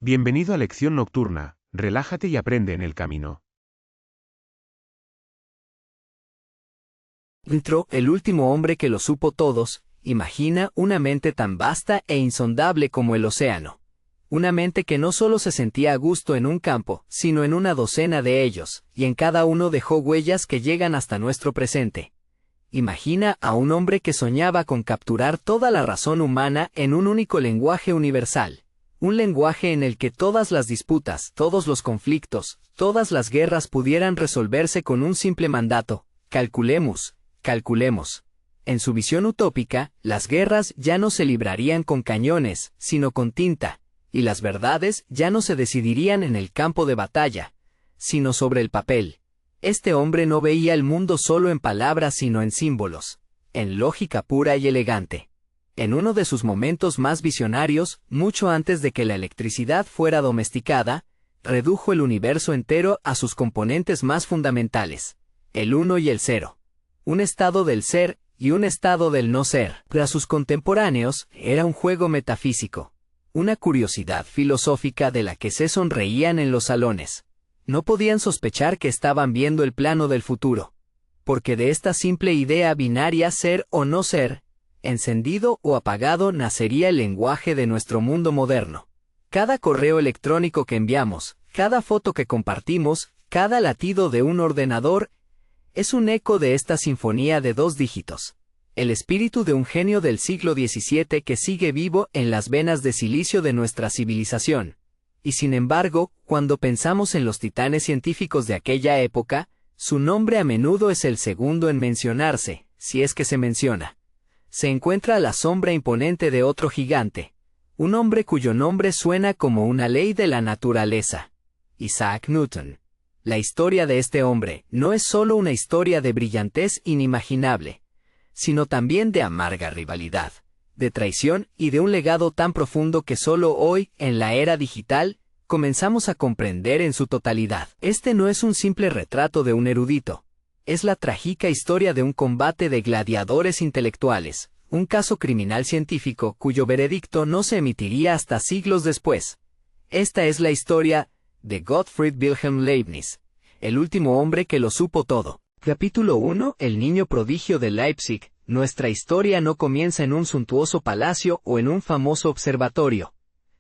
Bienvenido a Lección Nocturna, relájate y aprende en el camino. Intro, el último hombre que lo supo todos, imagina una mente tan vasta e insondable como el océano. Una mente que no solo se sentía a gusto en un campo, sino en una docena de ellos, y en cada uno dejó huellas que llegan hasta nuestro presente. Imagina a un hombre que soñaba con capturar toda la razón humana en un único lenguaje universal. Un lenguaje en el que todas las disputas, todos los conflictos, todas las guerras pudieran resolverse con un simple mandato: calculemos, calculemos. En su visión utópica, las guerras ya no se librarían con cañones, sino con tinta, y las verdades ya no se decidirían en el campo de batalla, sino sobre el papel. Este hombre no veía el mundo solo en palabras sino en símbolos, en lógica pura y elegante. En uno de sus momentos más visionarios, mucho antes de que la electricidad fuera domesticada, redujo el universo entero a sus componentes más fundamentales, el uno y el cero. Un estado del ser y un estado del no ser. Para sus contemporáneos, era un juego metafísico, una curiosidad filosófica de la que se sonreían en los salones. No podían sospechar que estaban viendo el plano del futuro, porque de esta simple idea binaria ser o no ser, encendido o apagado, nacería el lenguaje de nuestro mundo moderno. Cada correo electrónico que enviamos, cada foto que compartimos, cada latido de un ordenador, es un eco de esta sinfonía de dos dígitos. El espíritu de un genio del siglo XVII que sigue vivo en las venas de silicio de nuestra civilización. Y sin embargo, cuando pensamos en los titanes científicos de aquella época, su nombre a menudo es el segundo en mencionarse, si es que se menciona. Se encuentra a la sombra imponente de otro gigante, un hombre cuyo nombre suena como una ley de la naturaleza: Isaac Newton. La historia de este hombre no es solo una historia de brillantez inimaginable, sino también de amarga rivalidad, de traición y de un legado tan profundo que solo hoy, en la era digital, comenzamos a comprender en su totalidad. Este no es un simple retrato de un erudito. Es la trágica historia de un combate de gladiadores intelectuales, un caso criminal científico cuyo veredicto no se emitiría hasta siglos después. Esta es la historia de Gottfried Wilhelm Leibniz, el último hombre que lo supo todo. Capítulo 1. El niño prodigio de Leipzig. Nuestra historia no comienza en un suntuoso palacio o en un famoso observatorio,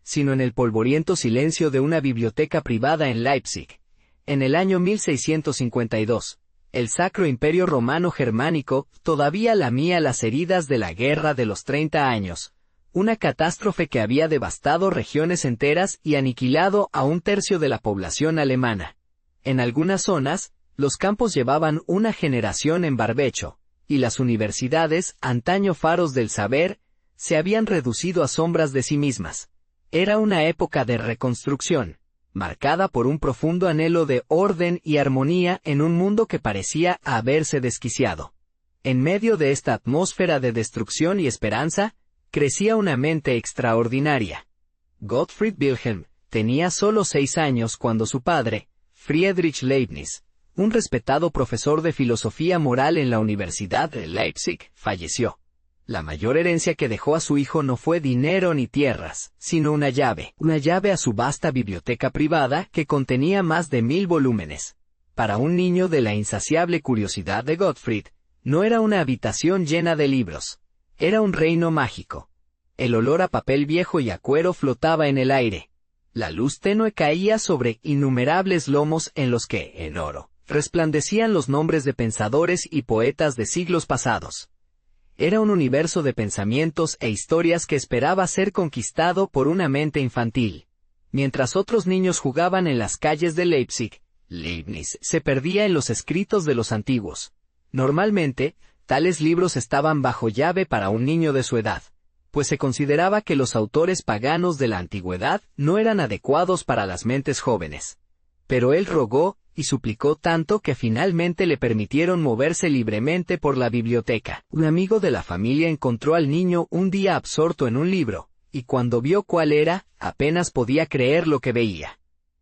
sino en el polvoriento silencio de una biblioteca privada en Leipzig. En el año 1652. El Sacro Imperio Romano Germánico todavía lamía las heridas de la Guerra de los 30 años, una catástrofe que había devastado regiones enteras y aniquilado a un tercio de la población alemana. En algunas zonas, los campos llevaban una generación en barbecho, y las universidades, antaño faros del saber, se habían reducido a sombras de sí mismas. Era una época de reconstrucción, marcada por un profundo anhelo de orden y armonía en un mundo que parecía haberse desquiciado. En medio de esta atmósfera de destrucción y esperanza, crecía una mente extraordinaria. Gottfried Wilhelm tenía solo 6 años cuando su padre, Friedrich Leibniz, un respetado profesor de filosofía moral en la Universidad de Leipzig, falleció. La mayor herencia que dejó a su hijo no fue dinero ni tierras, sino una llave a su vasta biblioteca privada que contenía más de 1000 volúmenes. Para un niño de la insaciable curiosidad de Gottfried, no era una habitación llena de libros, era un reino mágico. El olor a papel viejo y a cuero flotaba en el aire. La luz tenue caía sobre innumerables lomos en los que, en oro, resplandecían los nombres de pensadores y poetas de siglos pasados. Era un universo de pensamientos e historias que esperaba ser conquistado por una mente infantil. Mientras otros niños jugaban en las calles de Leipzig, Leibniz se perdía en los escritos de los antiguos. Normalmente, tales libros estaban bajo llave para un niño de su edad, pues se consideraba que los autores paganos de la antigüedad no eran adecuados para las mentes jóvenes. Pero él rogó y suplicó tanto que finalmente le permitieron moverse libremente por la biblioteca. Un amigo de la familia encontró al niño un día absorto en un libro, y cuando vio cuál era, apenas podía creer lo que veía.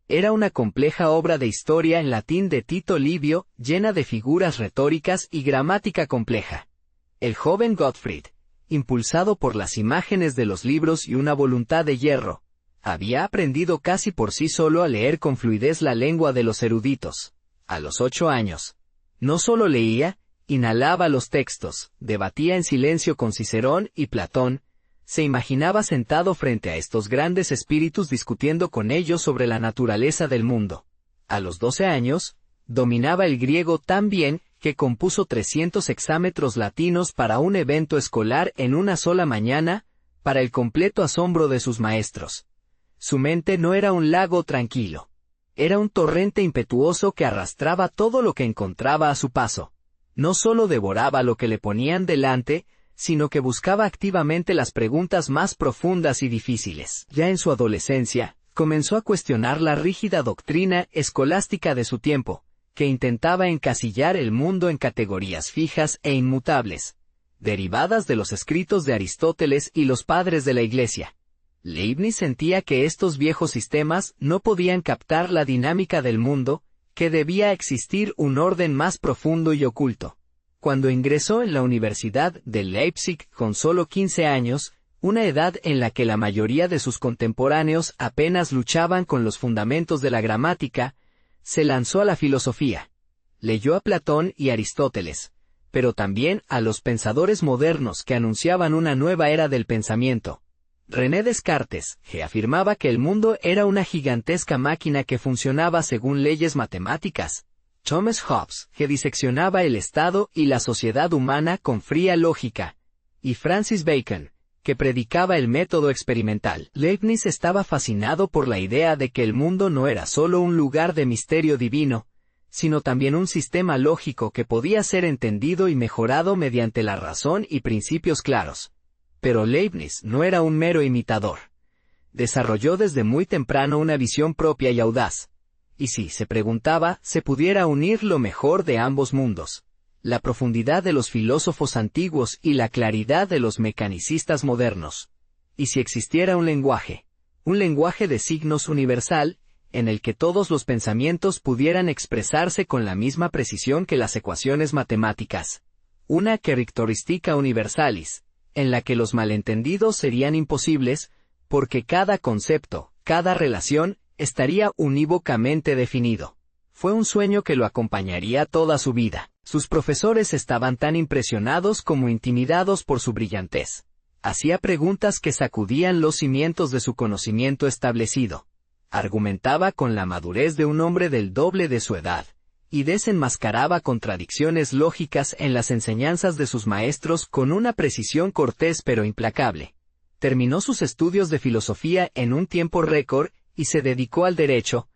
Era una compleja obra de historia en latín de Tito Livio, llena de figuras retóricas y gramática compleja. El joven Gottfried, impulsado por las imágenes de los libros y una voluntad de hierro, Había aprendido casi por sí solo a leer con fluidez la lengua de los eruditos. A los 8 años. No solo leía, inhalaba los textos, debatía en silencio con Cicerón y Platón, se imaginaba sentado frente a estos grandes espíritus discutiendo con ellos sobre la naturaleza del mundo. A los 12 años, dominaba el griego tan bien que compuso 300 hexámetros latinos para un evento escolar en una sola mañana, para el completo asombro de sus maestros. Su mente no era un lago tranquilo. Era un torrente impetuoso que arrastraba todo lo que encontraba a su paso. No solo devoraba lo que le ponían delante, sino que buscaba activamente las preguntas más profundas y difíciles. Ya en su adolescencia, comenzó a cuestionar la rígida doctrina escolástica de su tiempo, que intentaba encasillar el mundo en categorías fijas e inmutables, derivadas de los escritos de Aristóteles y los padres de la Iglesia. Leibniz sentía que estos viejos sistemas no podían captar la dinámica del mundo, que debía existir un orden más profundo y oculto. Cuando ingresó en la Universidad de Leipzig con solo 15 años, una edad en la que la mayoría de sus contemporáneos apenas luchaban con los fundamentos de la gramática, se lanzó a la filosofía. Leyó a Platón y Aristóteles, pero también a los pensadores modernos que anunciaban una nueva era del pensamiento. René Descartes, que afirmaba que el mundo era una gigantesca máquina que funcionaba según leyes matemáticas. Thomas Hobbes, que diseccionaba el Estado y la sociedad humana con fría lógica. Y Francis Bacon, que predicaba el método experimental. Leibniz estaba fascinado por la idea de que el mundo no era solo un lugar de misterio divino, sino también un sistema lógico que podía ser entendido y mejorado mediante la razón y principios claros. Pero Leibniz no era un mero imitador. Desarrolló desde muy temprano una visión propia y audaz. Y si, se preguntaba, se pudiera unir lo mejor de ambos mundos, la profundidad de los filósofos antiguos y la claridad de los mecanicistas modernos. Y si existiera un lenguaje de signos universal, en el que todos los pensamientos pudieran expresarse con la misma precisión que las ecuaciones matemáticas. Una characteristica universalis, en la que los malentendidos serían imposibles, porque cada concepto, cada relación, estaría unívocamente definido. Fue un sueño que lo acompañaría toda su vida. Sus profesores estaban tan impresionados como intimidados por su brillantez. Hacía preguntas que sacudían los cimientos de su conocimiento establecido. Argumentaba con la madurez de un hombre del doble de su edad, y desenmascaraba contradicciones lógicas en las enseñanzas de sus maestros con una precisión cortés pero implacable. Terminó sus estudios de filosofía en un tiempo récord y se dedicó al derecho,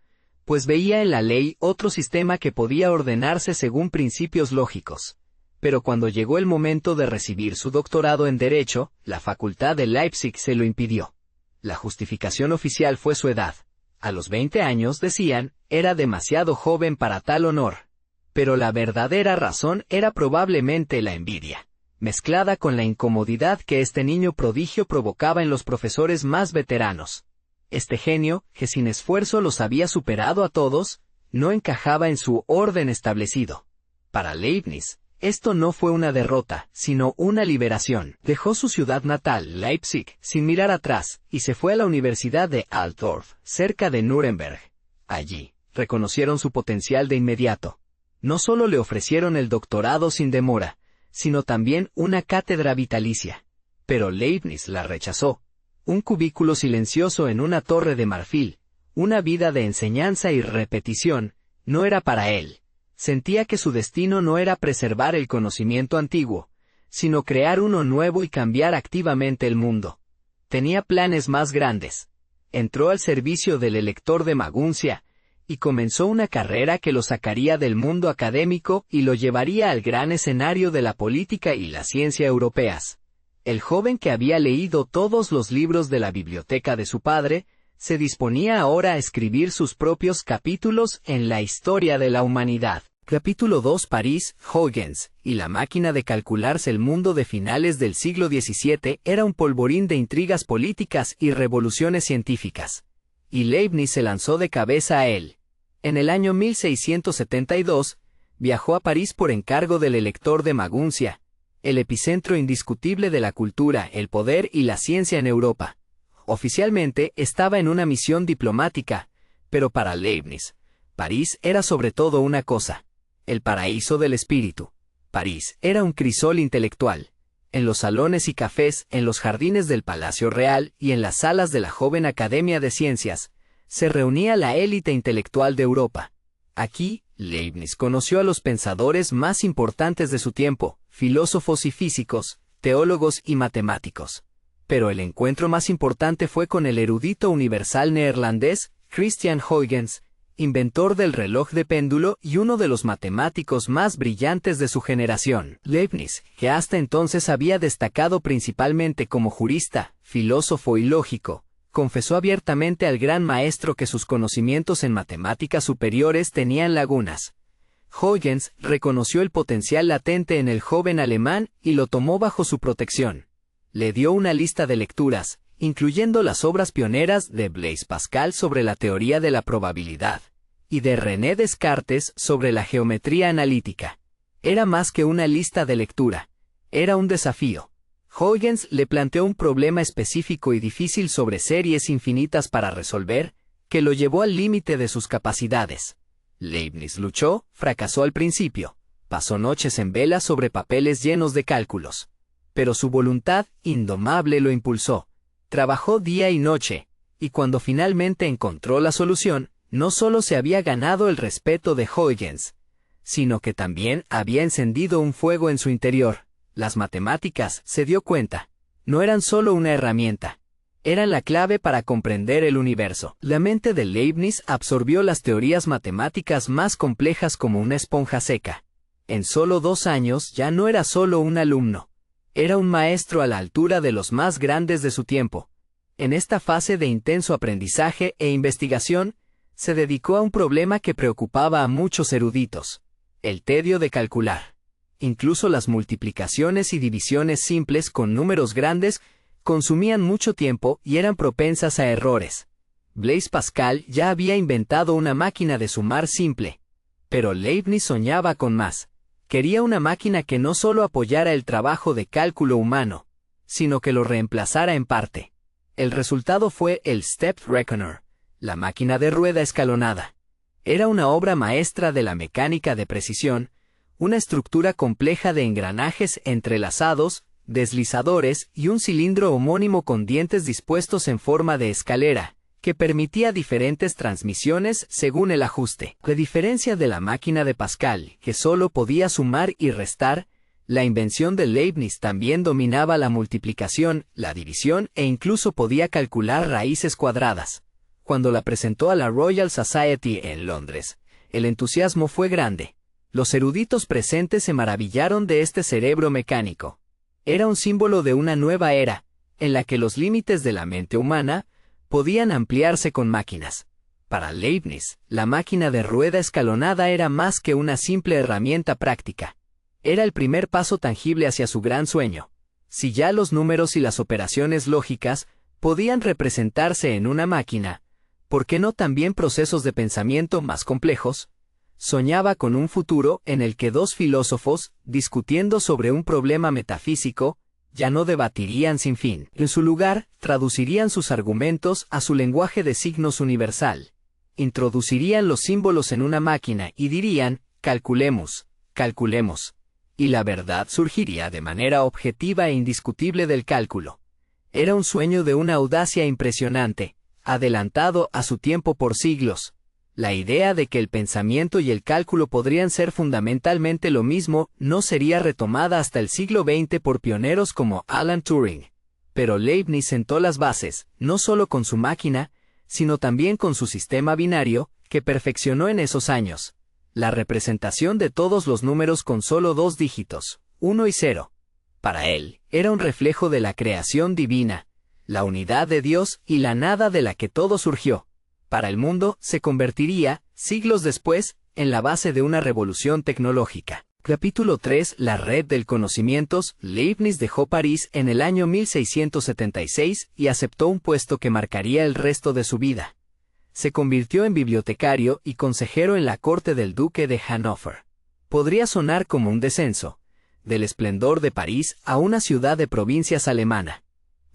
pues veía en la ley otro sistema que podía ordenarse según principios lógicos. Pero cuando llegó el momento de recibir su doctorado en Derecho, la Facultad de Leipzig se lo impidió. La justificación oficial fue su edad. A los 20 años, decían, era demasiado joven para tal honor. Pero la verdadera razón era probablemente la envidia, mezclada con la incomodidad que este niño prodigio provocaba en los profesores más veteranos. Este genio, que sin esfuerzo los había superado a todos, no encajaba en su orden establecido. Para Leibniz, esto no fue una derrota, sino una liberación. Dejó su ciudad natal, Leipzig, sin mirar atrás, y se fue a la Universidad de Altdorf, cerca de Nuremberg. Allí, reconocieron su potencial de inmediato. No solo le ofrecieron el doctorado sin demora, sino también una cátedra vitalicia. Pero Leibniz la rechazó. Un cubículo silencioso en una torre de marfil, una vida de enseñanza y repetición, no era para él. Sentía que su destino no era preservar el conocimiento antiguo, sino crear uno nuevo y cambiar activamente el mundo. Tenía planes más grandes. Entró al servicio del elector de Maguncia, y comenzó una carrera que lo sacaría del mundo académico y lo llevaría al gran escenario de la política y la ciencia europeas. El joven que había leído todos los libros de la biblioteca de su padre, se disponía ahora a escribir sus propios capítulos en la historia de la humanidad. Capítulo 2. París, Huygens, y la máquina de calcularse. El mundo de finales del siglo XVII era un polvorín de intrigas políticas y revoluciones científicas. Y Leibniz se lanzó de cabeza a él. En el año 1672, viajó a París por encargo del elector de Maguncia, el epicentro indiscutible de la cultura, el poder y la ciencia en Europa. Oficialmente estaba en una misión diplomática, pero para Leibniz, París era sobre todo una cosa: el paraíso del espíritu. París era un crisol intelectual. En los salones y cafés, en los jardines del Palacio Real y en las salas de la joven Academia de Ciencias, se reunía la élite intelectual de Europa. Aquí, Leibniz conoció a los pensadores más importantes de su tiempo, filósofos y físicos, teólogos y matemáticos. Pero el encuentro más importante fue con el erudito universal neerlandés, Christian Huygens, inventor del reloj de péndulo y uno de los matemáticos más brillantes de su generación. Leibniz, que hasta entonces había destacado principalmente como jurista, filósofo y lógico, confesó abiertamente al gran maestro que sus conocimientos en matemáticas superiores tenían lagunas. Huygens reconoció el potencial latente en el joven alemán y lo tomó bajo su protección. Le dio una lista de lecturas, incluyendo las obras pioneras de Blaise Pascal sobre la teoría de la probabilidad, y de René Descartes sobre la geometría analítica. Era más que una lista de lectura, era un desafío. Huygens le planteó un problema específico y difícil sobre series infinitas para resolver, que lo llevó al límite de sus capacidades. Leibniz luchó, fracasó al principio, pasó noches en vela sobre papeles llenos de cálculos. Pero su voluntad indomable lo impulsó. Trabajó día y noche, y cuando finalmente encontró la solución, no solo se había ganado el respeto de Huygens, sino que también había encendido un fuego en su interior. Las matemáticas, se dio cuenta, no eran solo una herramienta, eran la clave para comprender el universo. La mente de Leibniz absorbió las teorías matemáticas más complejas como una esponja seca. En solo 2 años ya no era solo un alumno, era un maestro a la altura de los más grandes de su tiempo. En esta fase de intenso aprendizaje e investigación, se dedicó a un problema que preocupaba a muchos eruditos: el tedio de calcular. Incluso las multiplicaciones y divisiones simples con números grandes consumían mucho tiempo y eran propensas a errores. Blaise Pascal ya había inventado una máquina de sumar simple, pero Leibniz soñaba con más. Quería una máquina que no solo apoyara el trabajo de cálculo humano, sino que lo reemplazara en parte. El resultado fue el Step Reckoner, la máquina de rueda escalonada. Era una obra maestra de la mecánica de precisión, una estructura compleja de engranajes entrelazados, deslizadores y un cilindro homónimo con dientes dispuestos en forma de escalera, que permitía diferentes transmisiones según el ajuste. A diferencia de la máquina de Pascal, que solo podía sumar y restar, la invención de Leibniz también dominaba la multiplicación, la división e incluso podía calcular raíces cuadradas. Cuando la presentó a la Royal Society en Londres, el entusiasmo fue grande. Los eruditos presentes se maravillaron de este cerebro mecánico. Era un símbolo de una nueva era, en la que los límites de la mente humana podían ampliarse con máquinas. Para Leibniz, la máquina de rueda escalonada era más que una simple herramienta práctica. Era el primer paso tangible hacia su gran sueño. Si ya los números y las operaciones lógicas podían representarse en una máquina, ¿por qué no también procesos de pensamiento más complejos? Soñaba con un futuro en el que 2 filósofos, discutiendo sobre un problema metafísico, ya no debatirían sin fin. En su lugar, traducirían sus argumentos a su lenguaje de signos universal. Introducirían los símbolos en una máquina y dirían: calculemos, calculemos. Y la verdad surgiría de manera objetiva e indiscutible del cálculo. Era un sueño de una audacia impresionante, adelantado a su tiempo por siglos. La idea de que el pensamiento y el cálculo podrían ser fundamentalmente lo mismo no sería retomada hasta el siglo XX por pioneros como Alan Turing. Pero Leibniz sentó las bases, no solo con su máquina, sino también con su sistema binario, que perfeccionó en esos años. La representación de todos los números con solo 2 dígitos, 1 y 0. Para él, era un reflejo de la creación divina, la unidad de Dios y la nada de la que todo surgió. Para el mundo, se convertiría, siglos después, en la base de una revolución tecnológica. Capítulo 3. La red del conocimientos. Leibniz dejó París en el año 1676 y aceptó un puesto que marcaría el resto de su vida. Se convirtió en bibliotecario y consejero en la corte del duque de Hannover. Podría sonar como un descenso, del esplendor de París a una ciudad de provincias alemana.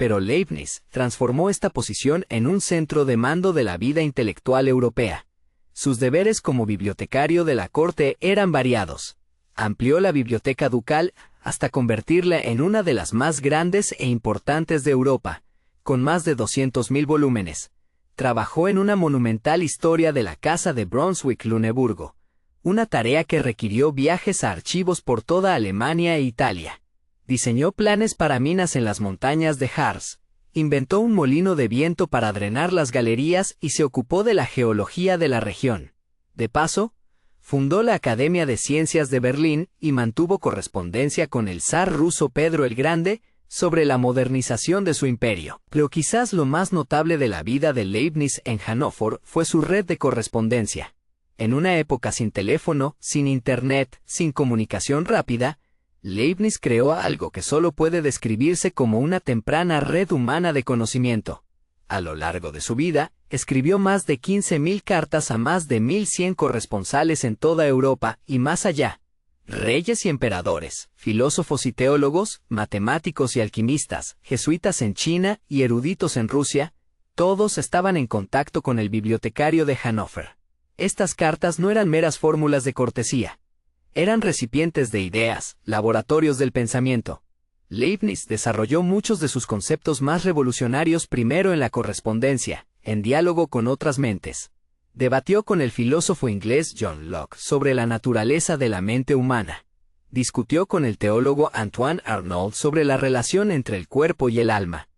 Pero Leibniz transformó esta posición en un centro de mando de la vida intelectual europea. Sus deberes como bibliotecario de la corte eran variados. Amplió la biblioteca ducal hasta convertirla en una de las más grandes e importantes de Europa, con más de 200.000 volúmenes. Trabajó en una monumental historia de la Casa de Brunswick-Luneburgo, una tarea que requirió viajes a archivos por toda Alemania e Italia. Diseñó planes para minas en las montañas de Harz, inventó un molino de viento para drenar las galerías y se ocupó de la geología de la región. De paso, fundó la Academia de Ciencias de Berlín y mantuvo correspondencia con el zar ruso Pedro el Grande sobre la modernización de su imperio. Pero quizás lo más notable de la vida de Leibniz en Hannover fue su red de correspondencia. En una época sin teléfono, sin internet, sin comunicación rápida, Leibniz creó algo que solo puede describirse como una temprana red humana de conocimiento. A lo largo de su vida, escribió más de 15.000 cartas a más de 1.100 corresponsales en toda Europa y más allá. Reyes y emperadores, filósofos y teólogos, matemáticos y alquimistas, jesuitas en China y eruditos en Rusia, todos estaban en contacto con el bibliotecario de Hannover. Estas cartas no eran meras fórmulas de cortesía. Eran recipientes de ideas, laboratorios del pensamiento. Leibniz desarrolló muchos de sus conceptos más revolucionarios primero en la correspondencia, en diálogo con otras mentes. Debatió con el filósofo inglés John Locke sobre la naturaleza de la mente humana. Discutió con el teólogo Antoine Arnauld sobre la relación entre el cuerpo y el alma.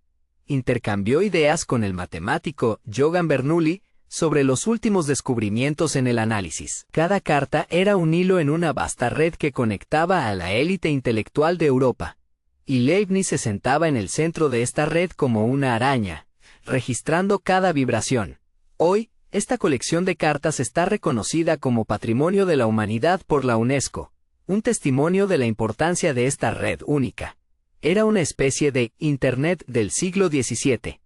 Intercambió ideas con el matemático Johann Bernoulli sobre los últimos descubrimientos en el análisis. Cada carta era un hilo en una vasta red que conectaba a la élite intelectual de Europa. Y Leibniz se sentaba en el centro de esta red como una araña, registrando cada vibración. Hoy, esta colección de cartas está reconocida como Patrimonio de la Humanidad por la UNESCO, un testimonio de la importancia de esta red única. Era una especie de Internet del siglo XVII.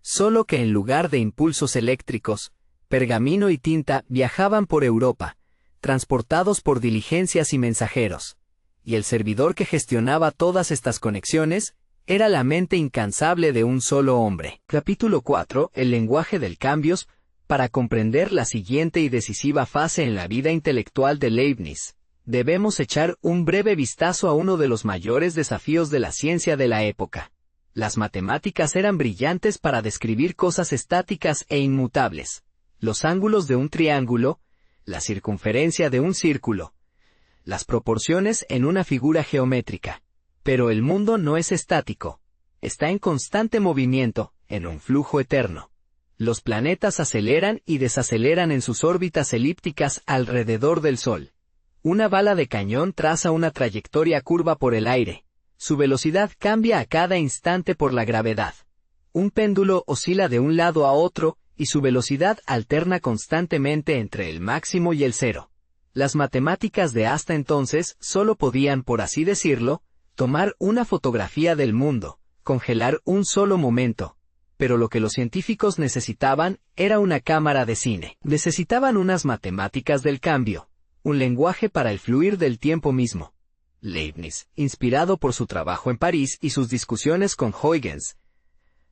Solo que en lugar de impulsos eléctricos, pergamino y tinta viajaban por Europa, transportados por diligencias y mensajeros. Y el servidor que gestionaba todas estas conexiones era la mente incansable de un solo hombre. Capítulo 4. El lenguaje del cambios. Para comprender la siguiente y decisiva fase en la vida intelectual de Leibniz, debemos echar un breve vistazo a uno de los mayores desafíos de la ciencia de la época. Las matemáticas eran brillantes para describir cosas estáticas e inmutables, los ángulos de un triángulo, la circunferencia de un círculo, las proporciones en una figura geométrica. Pero el mundo no es estático, está en constante movimiento, en un flujo eterno. Los planetas aceleran y desaceleran en sus órbitas elípticas alrededor del Sol. Una bala de cañón traza una trayectoria curva por el aire. Su velocidad cambia a cada instante por la gravedad. Un péndulo oscila de un lado a otro, y su velocidad alterna constantemente entre el máximo y el cero. Las matemáticas de hasta entonces solo podían, por así decirlo, tomar una fotografía del mundo, congelar un solo momento. Pero lo que los científicos necesitaban era una cámara de cine. Necesitaban unas matemáticas del cambio, un lenguaje para el fluir del tiempo mismo. Leibniz, inspirado por su trabajo en París y sus discusiones con Huygens,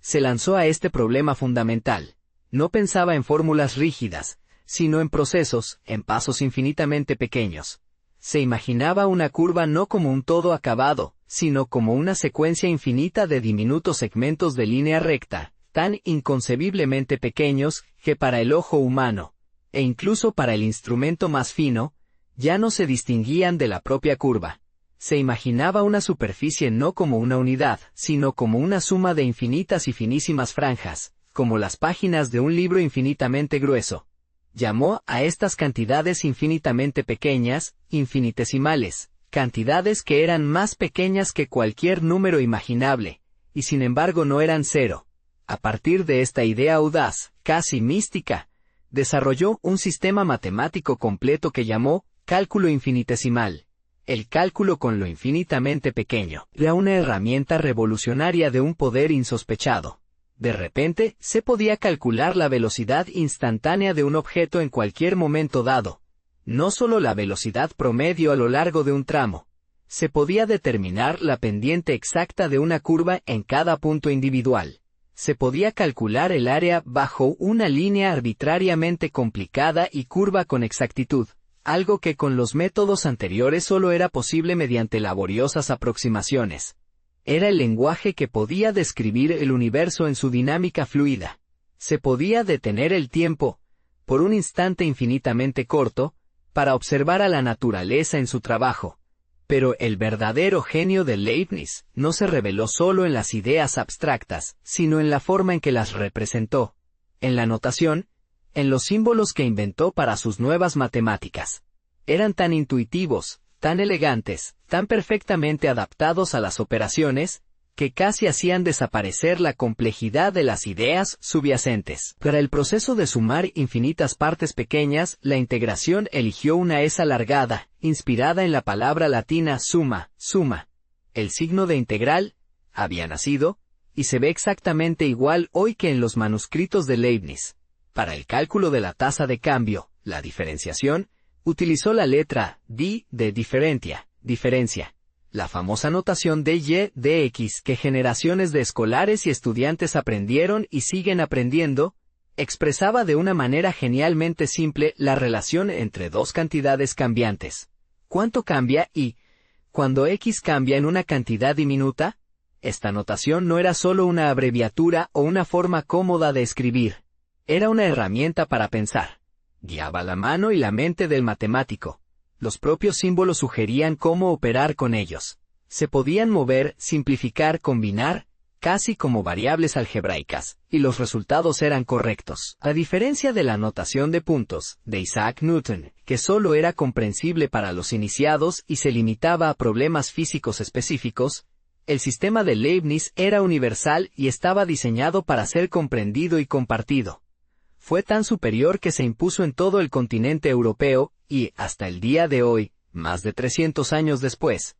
se lanzó a este problema fundamental. No pensaba en fórmulas rígidas, sino en procesos, en pasos infinitamente pequeños. Se imaginaba una curva no como un todo acabado, sino como una secuencia infinita de diminutos segmentos de línea recta, tan inconcebiblemente pequeños que para el ojo humano, e incluso para el instrumento más fino, ya no se distinguían de la propia curva. Se imaginaba una superficie no como una unidad, sino como una suma de infinitas y finísimas franjas, como las páginas de un libro infinitamente grueso. Llamó a estas cantidades infinitamente pequeñas, infinitesimales, cantidades que eran más pequeñas que cualquier número imaginable, y sin embargo no eran cero. A partir de esta idea audaz, casi mística, desarrolló un sistema matemático completo que llamó cálculo infinitesimal. El cálculo con lo infinitamente pequeño era una herramienta revolucionaria de un poder insospechado. De repente, se podía calcular la velocidad instantánea de un objeto en cualquier momento dado. No solo la velocidad promedio a lo largo de un tramo, Se podía determinar la pendiente exacta de una curva en cada punto individual. Se podía calcular el área bajo una línea arbitrariamente complicada y curva con exactitud, algo que con los métodos anteriores solo era posible mediante laboriosas aproximaciones. Era el lenguaje que podía describir el universo en su dinámica fluida. Se podía detener el tiempo, por un instante infinitamente corto, para observar a la naturaleza en su trabajo. Pero el verdadero genio de Leibniz no se reveló solo en las ideas abstractas, sino en la forma en que las representó, en la notación, en los símbolos que inventó para sus nuevas matemáticas. Eran tan intuitivos, tan elegantes, tan perfectamente adaptados a las operaciones, que casi hacían desaparecer la complejidad de las ideas subyacentes. Para el proceso de sumar infinitas partes pequeñas, la integración eligió una S alargada, inspirada en la palabra latina summa, suma. El signo de integral había nacido, y se ve exactamente igual hoy que en los manuscritos de Leibniz. Para el cálculo de la tasa de cambio, la diferenciación, utilizó la letra D de diferencia. La famosa notación dy dx que generaciones de escolares y estudiantes aprendieron y siguen aprendiendo, expresaba de una manera genialmente simple la relación entre dos cantidades cambiantes. ¿Cuánto cambia y cuando x cambia en una cantidad diminuta? Esta notación no era solo una abreviatura o una forma cómoda de escribir. Era una herramienta para pensar. Guiaba la mano y la mente del matemático. Los propios símbolos sugerían cómo operar con ellos. Se podían mover, simplificar, combinar, casi como variables algebraicas, y los resultados eran correctos. A diferencia de la notación de puntos, de Isaac Newton, que solo era comprensible para los iniciados y se limitaba a problemas físicos específicos, el sistema de Leibniz era universal y estaba diseñado para ser comprendido y compartido. Fue tan superior que se impuso en todo el continente europeo, y, hasta el día de hoy, más de 300 años después,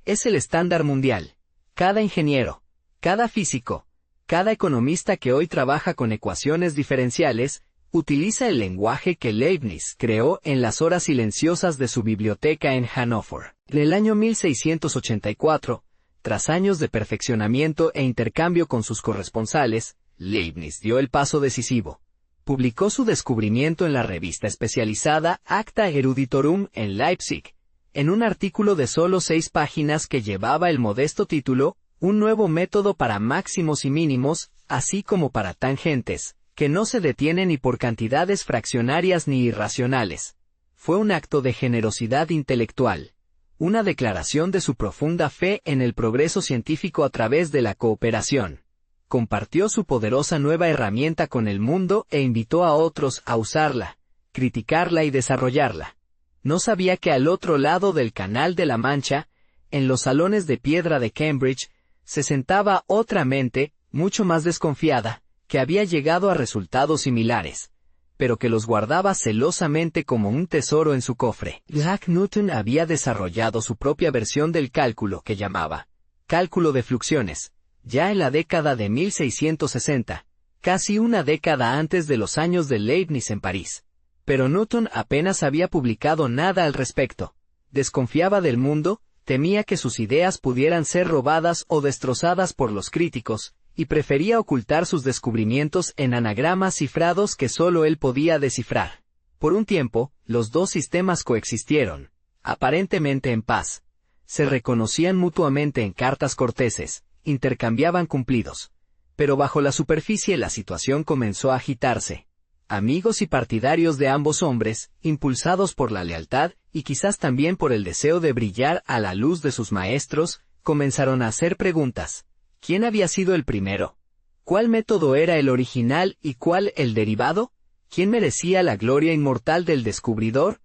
es el estándar mundial. Cada ingeniero, cada físico, cada economista que hoy trabaja con ecuaciones diferenciales, utiliza el lenguaje que Leibniz creó en las horas silenciosas de su biblioteca en Hannover. En el año 1684, tras años de perfeccionamiento e intercambio con sus corresponsales, Leibniz dio el paso decisivo. Publicó su descubrimiento en la revista especializada Acta Eruditorum en Leipzig, en un artículo de solo 6 páginas que llevaba el modesto título, Un nuevo método para máximos y mínimos, así como para tangentes, que no se detiene ni por cantidades fraccionarias ni irracionales. Fue un acto de generosidad intelectual, una declaración de su profunda fe en el progreso científico a través de la cooperación. Compartió su poderosa nueva herramienta con el mundo e invitó a otros a usarla, criticarla y desarrollarla. No sabía que al otro lado del Canal de la Mancha, en los salones de piedra de Cambridge, se sentaba otra mente, mucho más desconfiada, que había llegado a resultados similares, pero que los guardaba celosamente como un tesoro en su cofre. Isaac Newton había desarrollado su propia versión del cálculo que llamaba cálculo de fluxiones, ya en la década de 1660, casi una década antes de los años de Leibniz en París. Pero Newton apenas había publicado nada al respecto. Desconfiaba del mundo, temía que sus ideas pudieran ser robadas o destrozadas por los críticos, y prefería ocultar sus descubrimientos en anagramas cifrados que solo él podía descifrar. Por un tiempo, los dos sistemas coexistieron, aparentemente en paz. Se reconocían mutuamente en cartas corteses, intercambiaban cumplidos. Pero bajo la superficie la situación comenzó a agitarse. Amigos y partidarios de ambos hombres, impulsados por la lealtad, y quizás también por el deseo de brillar a la luz de sus maestros, comenzaron a hacer preguntas. ¿Quién había sido el primero? ¿Cuál método era el original y cuál el derivado? ¿Quién merecía la gloria inmortal del descubridor?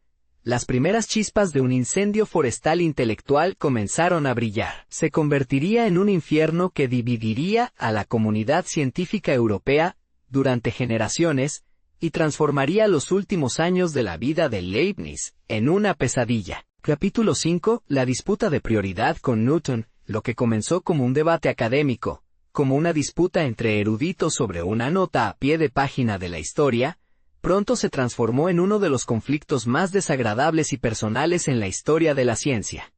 Las primeras chispas de un incendio forestal intelectual comenzaron a brillar. Se convertiría en un infierno que dividiría a la comunidad científica europea durante generaciones y transformaría los últimos años de la vida de Leibniz en una pesadilla. Capítulo 5. La disputa de prioridad con Newton, lo que comenzó como un debate académico, como una disputa entre eruditos sobre una nota a pie de página de la historia, pronto se transformó en uno de los conflictos más desagradables y personales en la historia de la ciencia.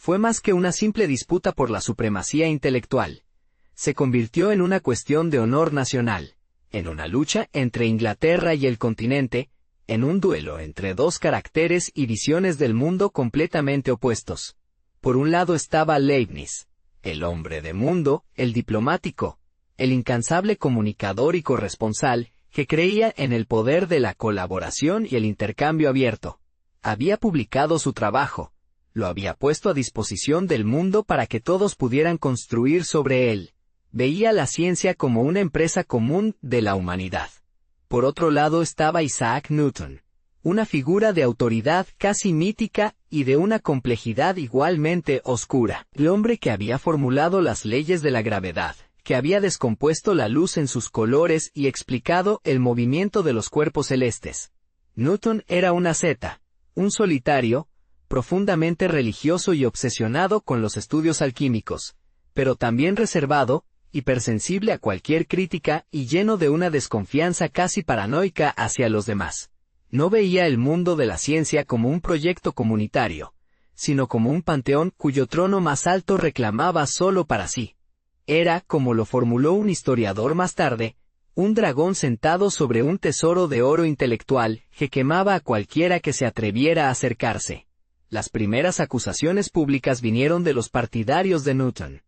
fue más que una simple disputa por la supremacía intelectual. Se convirtió en una cuestión de honor nacional, en una lucha entre Inglaterra y el continente, en un duelo entre dos caracteres y visiones del mundo completamente opuestos. Por un lado estaba Leibniz, el hombre de mundo, el diplomático, el incansable comunicador y corresponsal, que creía en el poder de la colaboración y el intercambio abierto. Había publicado su trabajo, lo había puesto a disposición del mundo para que todos pudieran construir sobre él. Veía la ciencia como una empresa común de la humanidad. Por otro lado estaba Isaac Newton, una figura de autoridad casi mítica y de una complejidad igualmente oscura. El hombre que había formulado las leyes de la gravedad, que había descompuesto la luz en sus colores y explicado el movimiento de los cuerpos celestes. Newton era un asceta, un solitario, profundamente religioso y obsesionado con los estudios alquímicos, pero también reservado, hipersensible a cualquier crítica y lleno de una desconfianza casi paranoica hacia los demás. No veía el mundo de la ciencia como un proyecto comunitario, sino como un panteón cuyo trono más alto reclamaba solo para sí. Era, como lo formuló un historiador más tarde, un dragón sentado sobre un tesoro de oro intelectual que quemaba a cualquiera que se atreviera a acercarse. Las primeras acusaciones públicas vinieron de los partidarios de Newton.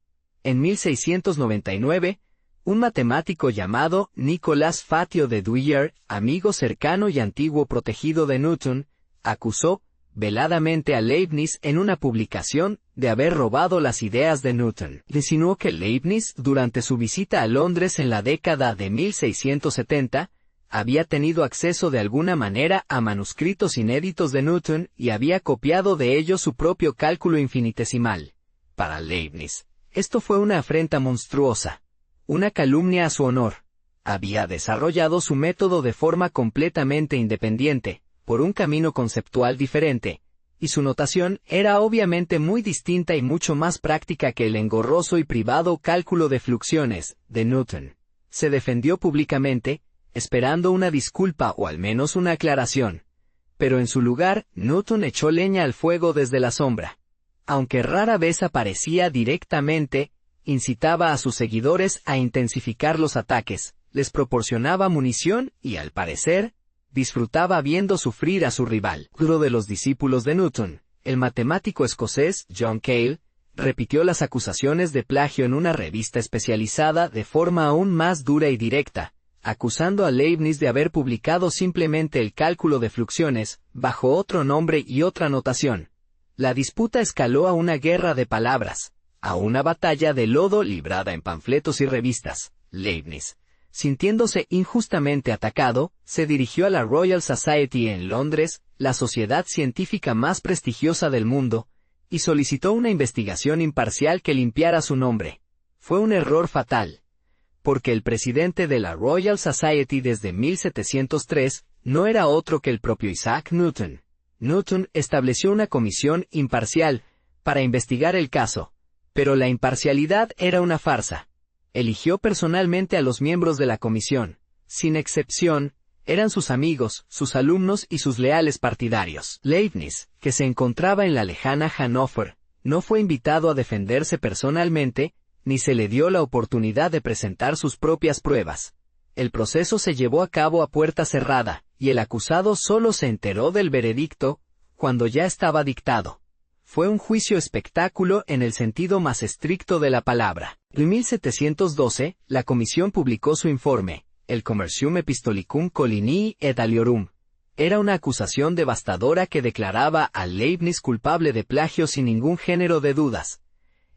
En 1699, un matemático llamado Nicolas Fatio de Dwyer, amigo cercano y antiguo protegido de Newton, acusó veladamente a Leibniz en una publicación de haber robado las ideas de Newton. Insinuó que Leibniz, durante su visita a Londres en la década de 1670, había tenido acceso de alguna manera a manuscritos inéditos de Newton y había copiado de ellos su propio cálculo infinitesimal. Para Leibniz, esto fue una afrenta monstruosa, una calumnia a su honor. Había desarrollado su método de forma completamente independiente, por un camino conceptual diferente, y su notación era obviamente muy distinta y mucho más práctica que el engorroso y privado cálculo de fluxiones de Newton. Se defendió públicamente, esperando una disculpa o al menos una aclaración. Pero en su lugar, Newton echó leña al fuego desde la sombra. Aunque rara vez aparecía directamente, incitaba a sus seguidores a intensificar los ataques, les proporcionaba munición y, al parecer, disfrutaba viendo sufrir a su rival. Uno de los discípulos de Newton, el matemático escocés John Cale, repitió las acusaciones de plagio en una revista especializada de forma aún más dura y directa, acusando a Leibniz de haber publicado simplemente el cálculo de fluxiones, bajo otro nombre y otra notación. La disputa escaló a una guerra de palabras, a una batalla de lodo librada en panfletos y revistas. Leibniz, sintiéndose injustamente atacado, se dirigió a la Royal Society en Londres, la sociedad científica más prestigiosa del mundo, y solicitó una investigación imparcial que limpiara su nombre. Fue un error fatal, porque el presidente de la Royal Society desde 1703 no era otro que el propio Isaac Newton. Newton estableció una comisión imparcial para investigar el caso, pero la imparcialidad era una farsa. Eligió personalmente a los miembros de la comisión. Sin excepción, eran sus amigos, sus alumnos y sus leales partidarios. Leibniz, que se encontraba en la lejana Hannover, no fue invitado a defenderse personalmente, ni se le dio la oportunidad de presentar sus propias pruebas. El proceso se llevó a cabo a puerta cerrada, y el acusado solo se enteró del veredicto cuando ya estaba dictado. Fue un juicio espectáculo en el sentido más estricto de la palabra. En 1712, la comisión publicó su informe, el Commercium Epistolicum Collinii et Aliorum. Era una acusación devastadora que declaraba a Leibniz culpable de plagio sin ningún género de dudas.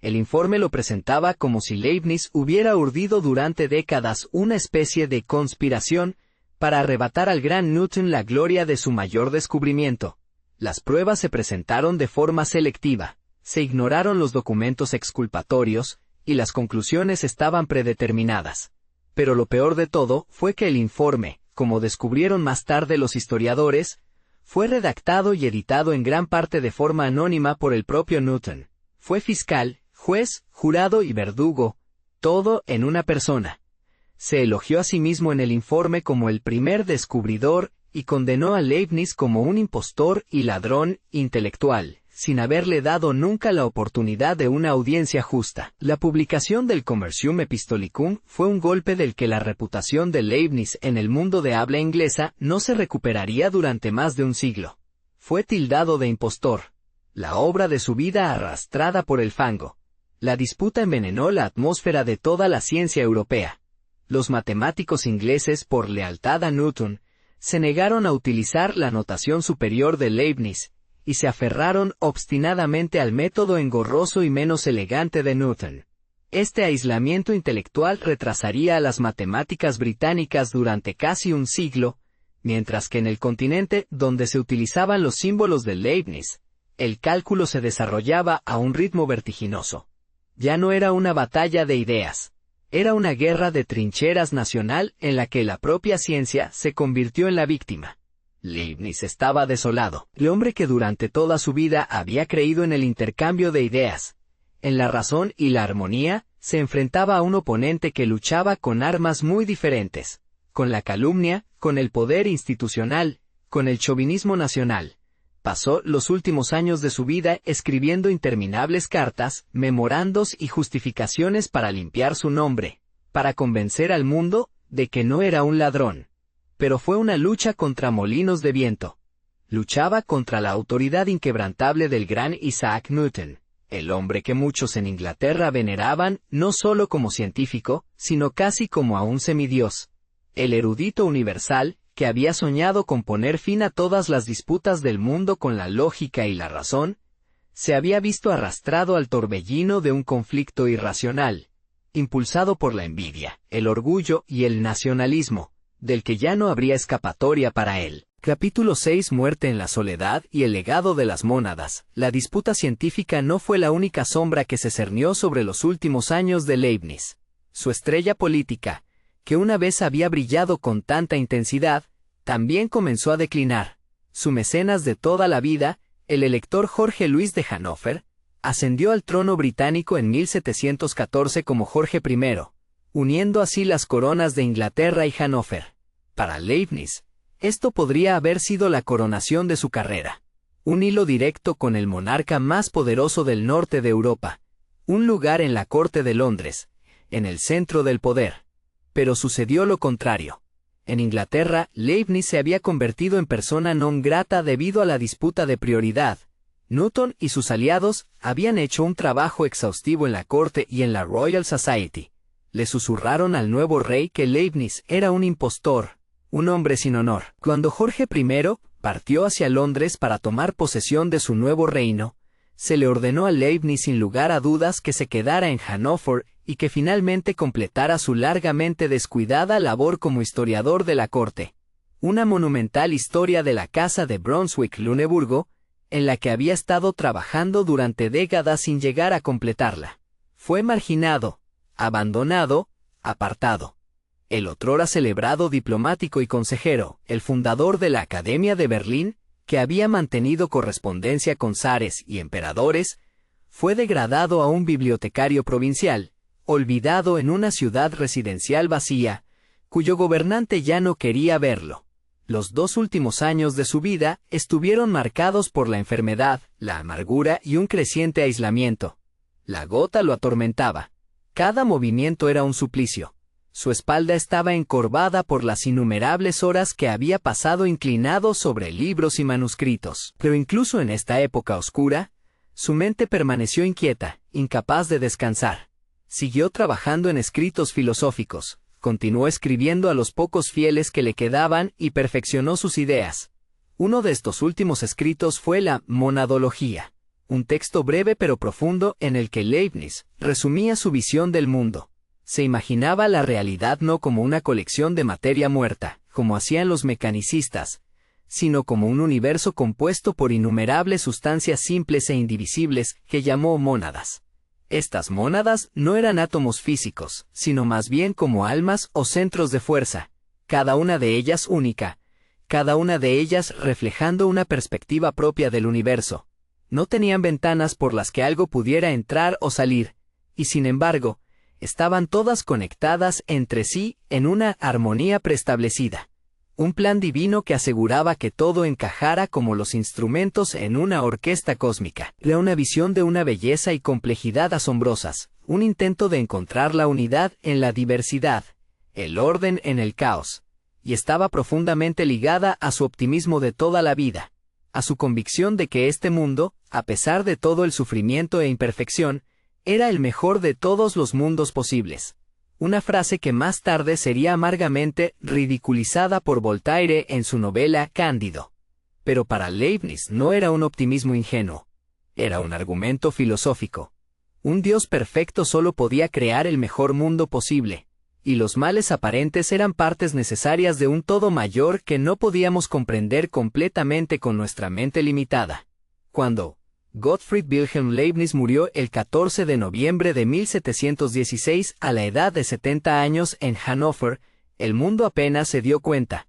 El informe lo presentaba como si Leibniz hubiera urdido durante décadas una especie de conspiración para arrebatar al gran Newton la gloria de su mayor descubrimiento. Las pruebas se presentaron de forma selectiva, se ignoraron los documentos exculpatorios, y las conclusiones estaban predeterminadas. Pero lo peor de todo fue que el informe, como descubrieron más tarde los historiadores, fue redactado y editado en gran parte de forma anónima por el propio Newton. Fue fiscal, juez, jurado y verdugo, todo en una persona. Se elogió a sí mismo en el informe como el primer descubridor y condenó a Leibniz como un impostor y ladrón intelectual. sin haberle dado nunca la oportunidad de una audiencia justa. La publicación del Commercium Epistolicum fue un golpe del que la reputación de Leibniz en el mundo de habla inglesa no se recuperaría durante más de un siglo. Fue tildado de impostor. La obra de su vida arrastrada por el fango. La disputa envenenó la atmósfera de toda la ciencia europea. Los matemáticos ingleses, por lealtad a Newton, se negaron a utilizar la notación superior de Leibniz, y se aferraron obstinadamente al método engorroso y menos elegante de Newton. Este aislamiento intelectual retrasaría a las matemáticas británicas durante casi un siglo, mientras que en el continente donde se utilizaban los símbolos de Leibniz, el cálculo se desarrollaba a un ritmo vertiginoso. Ya no era una batalla de ideas. Era una guerra de trincheras nacional en la que la propia ciencia se convirtió en la víctima. Leibniz estaba desolado. El hombre que durante toda su vida había creído en el intercambio de ideas, en la razón y la armonía, se enfrentaba a un oponente que luchaba con armas muy diferentes, con la calumnia, con el poder institucional, con el chauvinismo nacional. Pasó los últimos años de su vida escribiendo interminables cartas, memorandos y justificaciones para limpiar su nombre, para convencer al mundo de que no era un ladrón. Pero fue una lucha contra molinos de viento. Luchaba contra la autoridad inquebrantable del gran Isaac Newton, el hombre que muchos en Inglaterra veneraban no solo como científico, sino casi como a un semidios. El erudito universal, que había soñado con poner fin a todas las disputas del mundo con la lógica y la razón, se había visto arrastrado al torbellino de un conflicto irracional, impulsado por la envidia, el orgullo y el nacionalismo, del que ya no habría escapatoria para él. Capítulo 6. Muerte en la soledad y el legado de las mónadas. La disputa científica no fue la única sombra que se cernió sobre los últimos años de Leibniz. Su estrella política, que una vez había brillado con tanta intensidad, también comenzó a declinar. Su mecenas de toda la vida, el elector Jorge Luis de Hannover, ascendió al trono británico en 1714 como Jorge I, uniendo así las coronas de Inglaterra y Hannover. Para Leibniz, esto podría haber sido la coronación de su carrera. Un hilo directo con el monarca más poderoso del norte de Europa. Un lugar en la corte de Londres, en el centro del poder. Pero sucedió lo contrario. En Inglaterra, Leibniz se había convertido en persona non grata debido a la disputa de prioridad. Newton y sus aliados habían hecho un trabajo exhaustivo en la corte y en la Royal Society. Le susurraron al nuevo rey que Leibniz era un impostor, un hombre sin honor. Cuando Jorge I partió hacia Londres para tomar posesión de su nuevo reino, se le ordenó a Leibniz sin lugar a dudas que se quedara en Hannover y que finalmente completara su largamente descuidada labor como historiador de la corte. Una monumental historia de la casa de Brunswick-Luneburgo, en la que había estado trabajando durante décadas sin llegar a completarla. Fue marginado, abandonado, apartado. El otrora celebrado diplomático y consejero, el fundador de la Academia de Berlín, que había mantenido correspondencia con zares y emperadores, fue degradado a un bibliotecario provincial, olvidado en una ciudad residencial vacía, cuyo gobernante ya no quería verlo. Los 2 últimos años de su vida estuvieron marcados por la enfermedad, la amargura y un creciente aislamiento. La gota lo atormentaba. Cada movimiento era un suplicio. Su espalda estaba encorvada por las innumerables horas que había pasado inclinado sobre libros y manuscritos. Pero incluso en esta época oscura, su mente permaneció inquieta, incapaz de descansar. Siguió trabajando en escritos filosóficos, continuó escribiendo a los pocos fieles que le quedaban y perfeccionó sus ideas. Uno de estos últimos escritos fue la Monadología, un texto breve pero profundo en el que Leibniz resumía su visión del mundo. Se imaginaba la realidad no como una colección de materia muerta, como hacían los mecanicistas, sino como un universo compuesto por innumerables sustancias simples e indivisibles que llamó mónadas. Estas mónadas no eran átomos físicos, sino más bien como almas o centros de fuerza, cada una de ellas única, cada una de ellas reflejando una perspectiva propia del universo. No tenían ventanas por las que algo pudiera entrar o salir, y sin embargo, estaban todas conectadas entre sí en una armonía preestablecida. Un plan divino que aseguraba que todo encajara como los instrumentos en una orquesta cósmica. Era una visión de una belleza y complejidad asombrosas, un intento de encontrar la unidad en la diversidad, el orden en el caos, y estaba profundamente ligada a su optimismo de toda la vida, a su convicción de que este mundo, a pesar de todo el sufrimiento e imperfección, era el mejor de todos los mundos posibles. Una frase que más tarde sería amargamente ridiculizada por Voltaire en su novela Cándido. Pero para Leibniz no era un optimismo ingenuo. Era un argumento filosófico. Un Dios perfecto solo podía crear el mejor mundo posible, y los males aparentes eran partes necesarias de un todo mayor que no podíamos comprender completamente con nuestra mente limitada. Cuando Gottfried Wilhelm Leibniz murió el 14 de noviembre de 1716 a la edad de 70 años en Hannover, el mundo apenas se dio cuenta.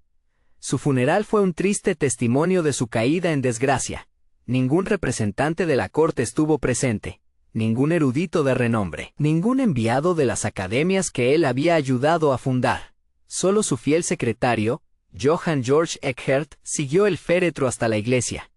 Su funeral fue un triste testimonio de su caída en desgracia. Ningún representante de la corte estuvo presente, ningún erudito de renombre, ningún enviado de las academias que él había ayudado a fundar. Solo su fiel secretario, Johann Georg Eckert, siguió el féretro hasta la iglesia.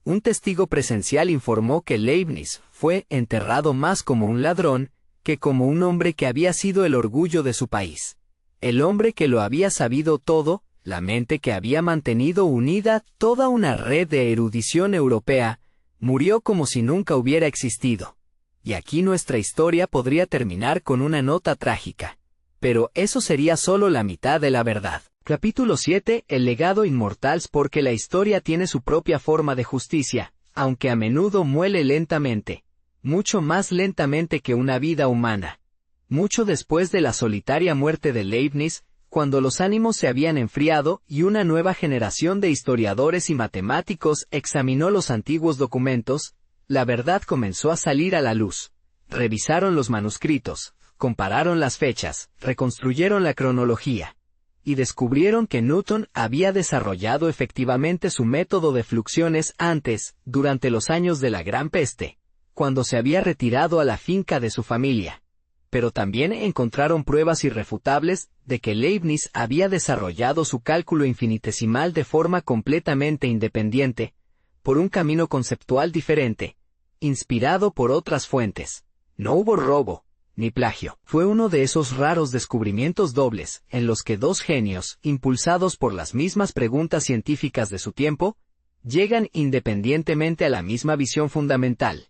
Un testigo presencial informó que Leibniz fue enterrado más como un ladrón que como un hombre que había sido el orgullo de su país. El hombre que lo había sabido todo, la mente que había mantenido unida toda una red de erudición europea, murió como si nunca hubiera existido. Y aquí nuestra historia podría terminar con una nota trágica. Pero eso sería solo la mitad de la verdad. Capítulo 7. El legado inmortal. Porque la historia tiene su propia forma de justicia, aunque a menudo muele lentamente, mucho más lentamente que una vida humana. Mucho después de la solitaria muerte de Leibniz, cuando los ánimos se habían enfriado y una nueva generación de historiadores y matemáticos examinó los antiguos documentos, la verdad comenzó a salir a la luz. Revisaron los manuscritos, compararon las fechas, reconstruyeron la cronología, y descubrieron que Newton había desarrollado efectivamente su método de fluxiones antes, durante los años de la Gran Peste, cuando se había retirado a la finca de su familia. Pero también encontraron pruebas irrefutables de que Leibniz había desarrollado su cálculo infinitesimal de forma completamente independiente, por un camino conceptual diferente, inspirado por otras fuentes. No hubo robo, ni plagio. Fue uno de esos raros descubrimientos dobles, en los que dos genios, impulsados por las mismas preguntas científicas de su tiempo, llegan independientemente a la misma visión fundamental.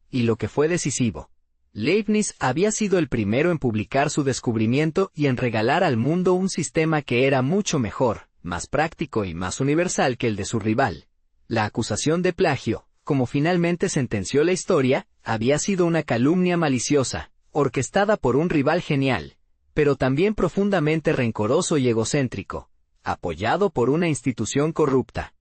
Y lo que fue decisivo, Leibniz había sido el primero en publicar su descubrimiento y en regalar al mundo un sistema que era mucho mejor, más práctico y más universal que el de su rival. La acusación de plagio, como finalmente sentenció la historia, había sido una calumnia maliciosa, orquestada por un rival genial, pero también profundamente rencoroso y egocéntrico, apoyado por una institución corrupta.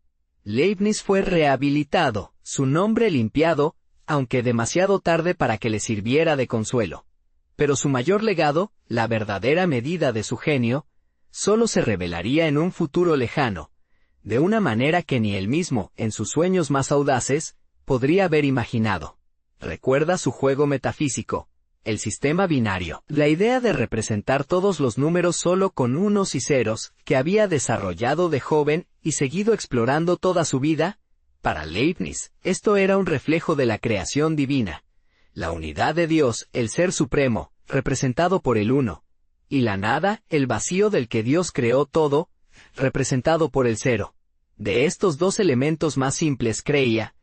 Leibniz fue rehabilitado, su nombre limpiado, aunque demasiado tarde para que le sirviera de consuelo. Pero su mayor legado, la verdadera medida de su genio, solo se revelaría en un futuro lejano, de una manera que ni él mismo, en sus sueños más audaces, podría haber imaginado. Recuerda su juego metafísico, el sistema binario, la idea de representar todos los números solo con unos y ceros, que había desarrollado de joven y seguido explorando toda su vida. Para Leibniz, esto era un reflejo de la creación divina, la unidad de Dios, el Ser Supremo, representado por el Uno, y la nada, el vacío del que Dios creó todo, representado por el cero. De estos dos elementos más simples creía,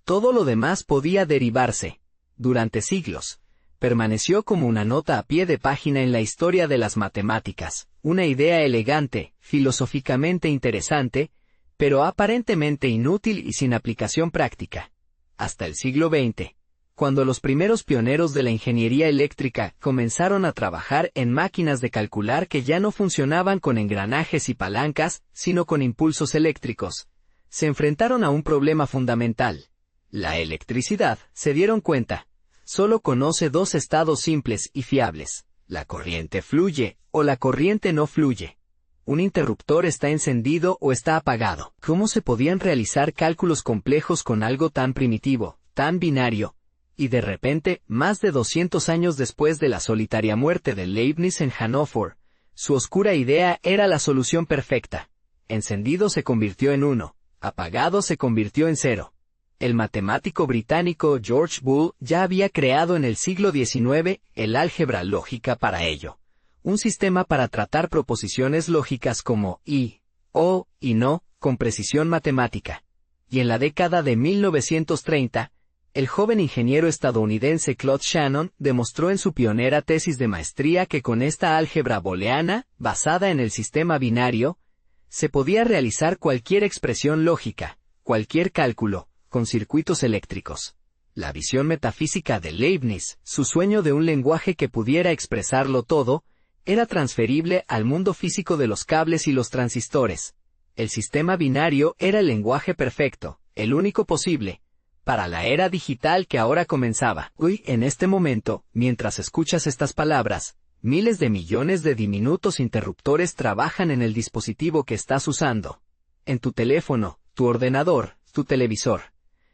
todo lo demás podía derivarse. Durante siglos, permaneció como una nota a pie de página en la historia de las matemáticas, una idea elegante, filosóficamente interesante, pero aparentemente inútil y sin aplicación práctica. Hasta el siglo XX, cuando los primeros pioneros de la ingeniería eléctrica comenzaron a trabajar en máquinas de calcular que ya no funcionaban con engranajes y palancas, sino con impulsos eléctricos, se enfrentaron a un problema fundamental. La electricidad, se dieron cuenta, solo conoce dos estados simples y fiables: la corriente fluye o la corriente no fluye. Un interruptor está encendido o está apagado. ¿Cómo se podían realizar cálculos complejos con algo tan primitivo, tan binario? Y de repente, más de 200 años después de la solitaria muerte de Leibniz en Hannover, su oscura idea era la solución perfecta. encendido se convirtió en 1, apagado se convirtió en 0. El matemático británico George Boole ya había creado en el siglo XIX el álgebra lógica para ello, un sistema para tratar proposiciones lógicas como y, o y no, con precisión matemática. Y en la década de 1930, el joven ingeniero estadounidense Claude Shannon demostró en su pionera tesis de maestría que con esta álgebra booleana, basada en el sistema binario, se podía realizar cualquier expresión lógica, cualquier cálculo, con circuitos eléctricos. La visión metafísica de Leibniz, su sueño de un lenguaje que pudiera expresarlo todo, era transferible al mundo físico de los cables y los transistores. El sistema binario era el lenguaje perfecto, el único posible, para la era digital que ahora comenzaba. Hoy, en este momento, mientras escuchas estas palabras, miles de millones de diminutos interruptores trabajan en el dispositivo que estás usando. En tu teléfono, tu ordenador, tu televisor.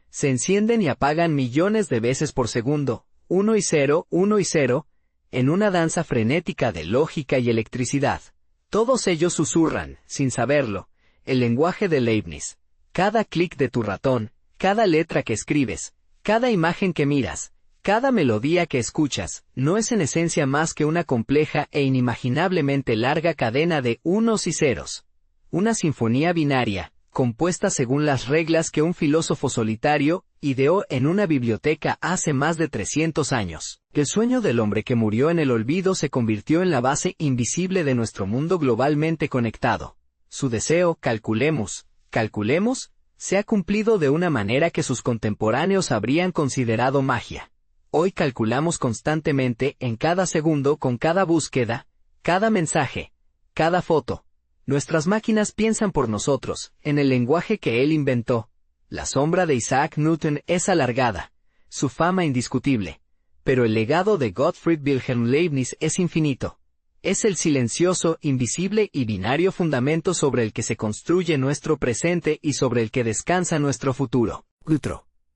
Se encienden y apagan millones de veces por segundo, 1 y 0, 1 y 0, en una danza frenética de lógica y electricidad. Todos ellos susurran, sin saberlo, el lenguaje de Leibniz. Cada clic de tu ratón, cada letra que escribes, cada imagen que miras, cada melodía que escuchas, no es en esencia más que una compleja e inimaginablemente larga cadena de unos y ceros. Una sinfonía binaria, compuesta según las reglas que un filósofo solitario ideó en una biblioteca hace más de 300 años. El sueño del hombre que murió en el olvido se convirtió en la base invisible de nuestro mundo globalmente conectado. Su deseo, calculemos, se ha cumplido de una manera que sus contemporáneos habrían considerado magia. Hoy calculamos constantemente en cada segundo con cada búsqueda, cada mensaje, cada foto. Nuestras máquinas piensan por nosotros, en el lenguaje que él inventó. La sombra de Isaac Newton es alargada, su fama indiscutible. Pero el legado de Gottfried Wilhelm Leibniz es infinito. Es el silencioso, invisible y binario fundamento sobre el que se construye nuestro presente y sobre el que descansa nuestro futuro.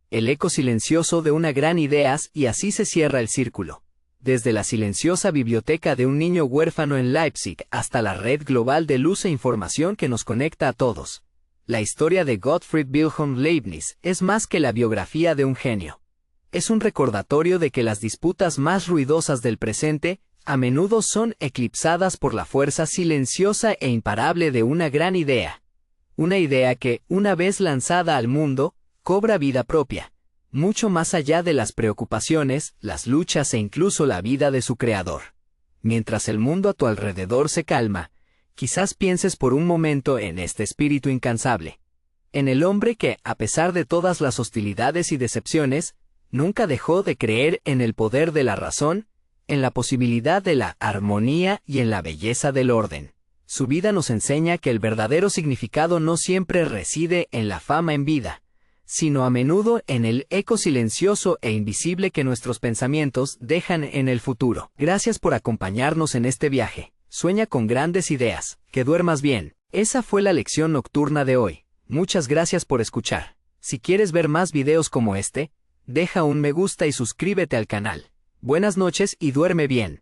El eco silencioso de una gran idea, y así se cierra el círculo. Desde la silenciosa biblioteca de un niño huérfano en Leipzig hasta la red global de luz e información que nos conecta a todos. La historia de Gottfried Wilhelm Leibniz es más que la biografía de un genio. Es un recordatorio de que las disputas más ruidosas del presente, a menudo son eclipsadas por la fuerza silenciosa e imparable de una gran idea. Una idea que, una vez lanzada al mundo, cobra vida propia, mucho más allá de las preocupaciones, las luchas e incluso la vida de su creador. Mientras el mundo a tu alrededor se calma, quizás pienses por un momento en este espíritu incansable. En el hombre que, a pesar de todas las hostilidades y decepciones, nunca dejó de creer en el poder de la razón, en la posibilidad de la armonía y en la belleza del orden. Su vida nos enseña que el verdadero significado no siempre reside en la fama en vida, sino a menudo en el eco silencioso e invisible que nuestros pensamientos dejan en el futuro. Gracias por acompañarnos en este viaje. Sueña con grandes ideas. Que duermas bien. Esa fue la lección nocturna de hoy. Muchas gracias por escuchar. Si quieres ver más videos como este, deja un me gusta y suscríbete al canal. Buenas noches y duerme bien.